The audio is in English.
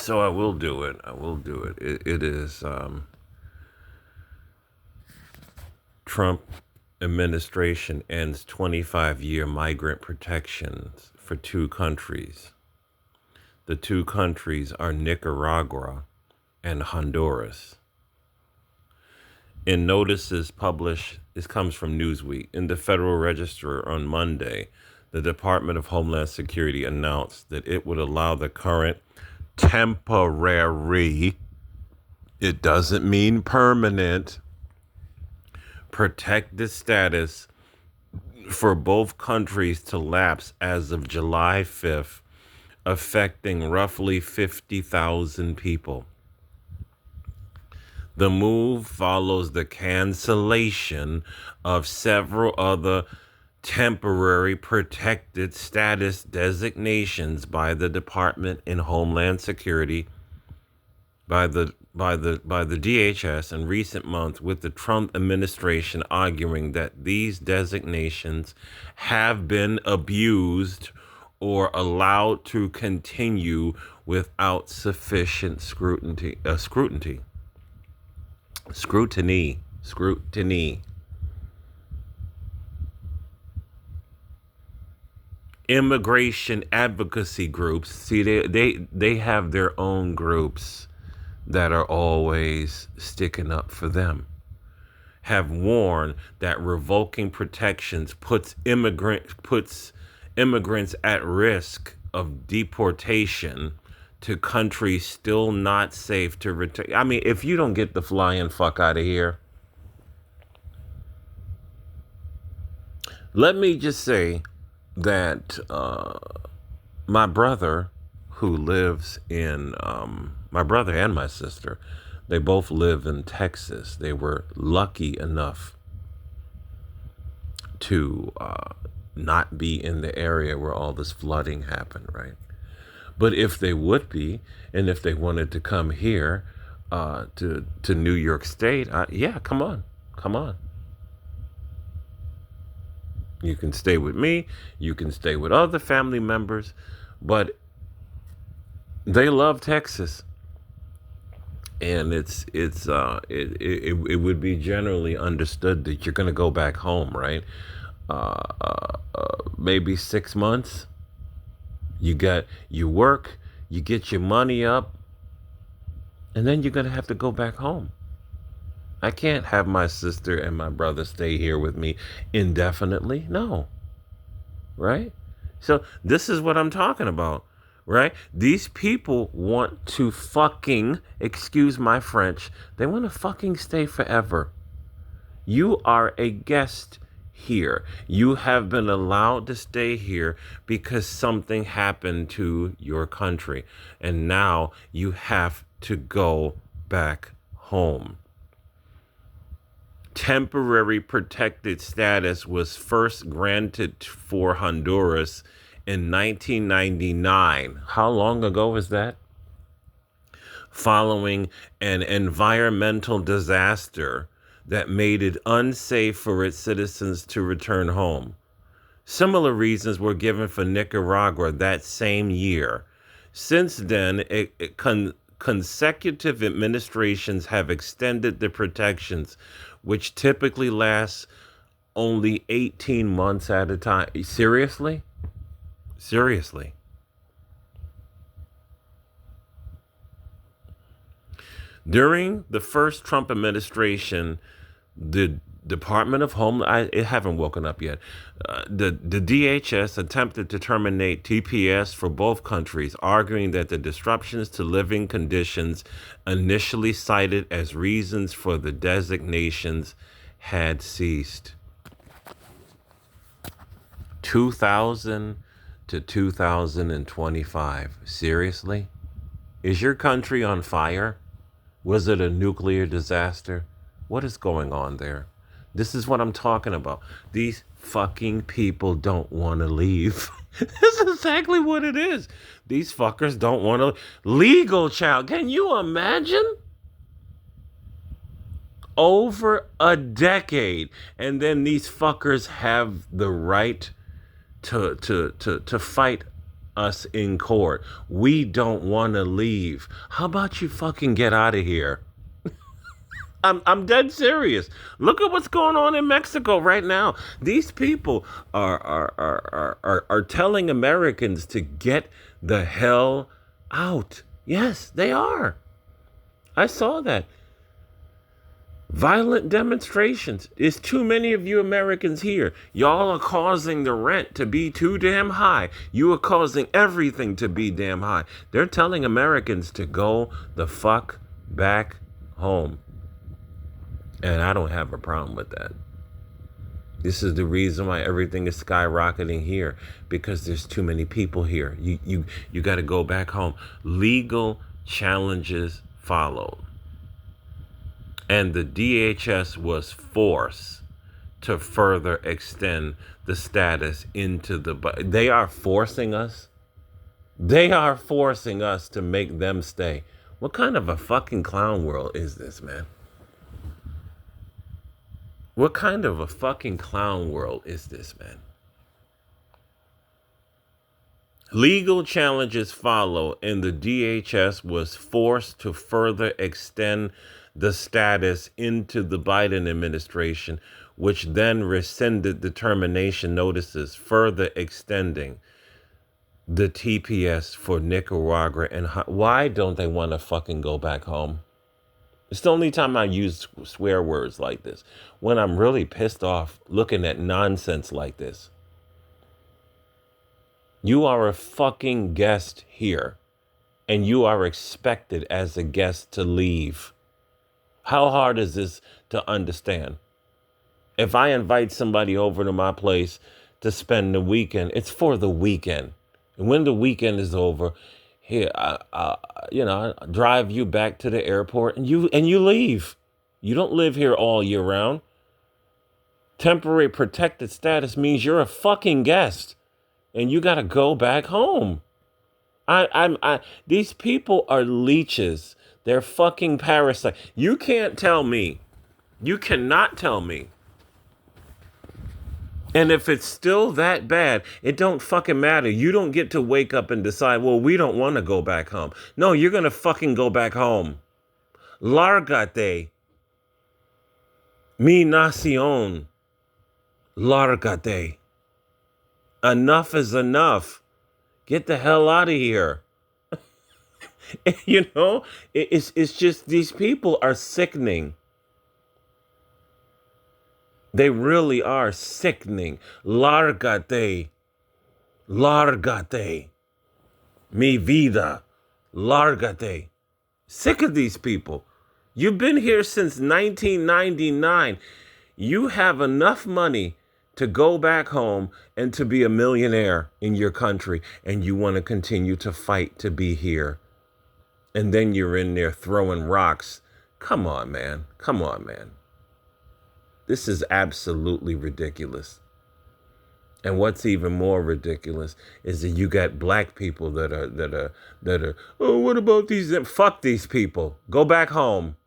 So I will do it. I will do it. It is Trump administration ends 25-year migrant protections for two countries. The two countries are Nicaragua and Honduras. In notices published, this comes from Newsweek, in the Federal Register on Monday, the Department of Homeland Security announced that it would allow the current temporary, it doesn't mean permanent, protected status for both countries to lapse as of July 5th, affecting roughly 50,000 people. The move follows the cancellation of several other temporary protected status designations by the Department in Homeland Security, by the DHS in recent months, with the Trump administration arguing that these designations have been abused or allowed to continue without sufficient scrutiny. Immigration advocacy groups, see, they have their own groups that are always sticking up for them, have warned that revoking protections puts immigrants at risk of deportation to countries still not safe to return. I mean, if you don't get the flying fuck out of here, let me just say that my brother, who lives in, my brother and my sister, they both live in Texas. They were lucky enough to not be in the area where all this flooding happened, right? But if they would be, and if they wanted to come here to New York State, yeah, come on, come on. You can stay with me. You can stay with other family members, but they love Texas, and it would be generally understood that you're going to go back home, right? Maybe 6 months. You work, you get your money up, and then you're going to have to go back home. I can't have my sister and my brother stay here with me indefinitely. No, right? So this is what I'm talking about, right? These people want to fucking, excuse my French, they want to fucking stay forever. You are a guest here. You have been allowed to stay here because something happened to your country. And now you have to go back home. Temporary protected status was first granted for Honduras in 1999. How long ago was that? Following an environmental disaster that made it unsafe for its citizens to return home. Similar reasons were given for Nicaragua that same year. Since then, consecutive administrations have extended the protections, which typically lasts only 18 months at a time. Seriously? Seriously. During the first Trump administration, the Department of it haven't woken up yet. The DHS attempted to terminate TPS for both countries, arguing that the disruptions to living conditions initially cited as reasons for the designations had ceased. 2000 to 2025. Seriously? Is your country on fire? Was it a nuclear disaster? What is going on there? This is what I'm talking about. These fucking people don't want to leave. This is exactly what it is. These fuckers don't want to. Legal child. Can you imagine? Over a decade. And then these fuckers have the right to fight us in court. We don't want to leave. How about you fucking get out of here? I'm dead serious. Look at what's going on in Mexico right now. These people are telling Americans to get the hell out. Yes, they are. I saw that. Violent demonstrations. There's too many of you Americans here. Y'all are causing the rent to be too damn high. You are causing everything to be damn high. They're telling Americans to go the fuck back home. And I don't have a problem with that. This is the reason why everything is skyrocketing here, because there's too many people here. You got to go back home. Legal challenges followed. And the DHS was forced to further extend the status into the... They are forcing us. They are forcing us to make them stay. What kind of a fucking clown world is this, man? What kind of a fucking clown world is this, man? Legal challenges follow, and the DHS was forced to further extend the status into the Biden administration, which then rescinded the termination notices, further extending the TPS for Nicaragua. And why don't they want to fucking go back home? It's the only time I use swear words like this, when I'm really pissed off looking at nonsense like this. You are a fucking guest here, and you are expected as a guest to leave. How hard is this to understand? If I invite somebody over to my place to spend the weekend, it's for the weekend. And when the weekend is over, here, I drive you back to the airport and you leave. You don't live here all year round. Temporary protected status means you're a fucking guest and you got to go back home. These people are leeches. They're fucking parasites. You can't tell me. You cannot tell me. And if it's still that bad, it don't fucking matter. You don't get to wake up and decide, well, we don't want to go back home. No, you're going to fucking go back home. Lárgate. Mi nación. Lárgate. Enough is enough. Get the hell out of here. It's just these people are sickening. They really are sickening. Lárgate. Lárgate. Mi vida. Lárgate. Sick of these people. You've been here since 1999. You have enough money to go back home and to be a millionaire in your country, and you want to continue to fight to be here. And then you're in there throwing rocks. Come on, man. Come on, man. This is absolutely ridiculous. And what's even more ridiculous is that you got black people that are, oh, what about these? Fuck these people. Go back home.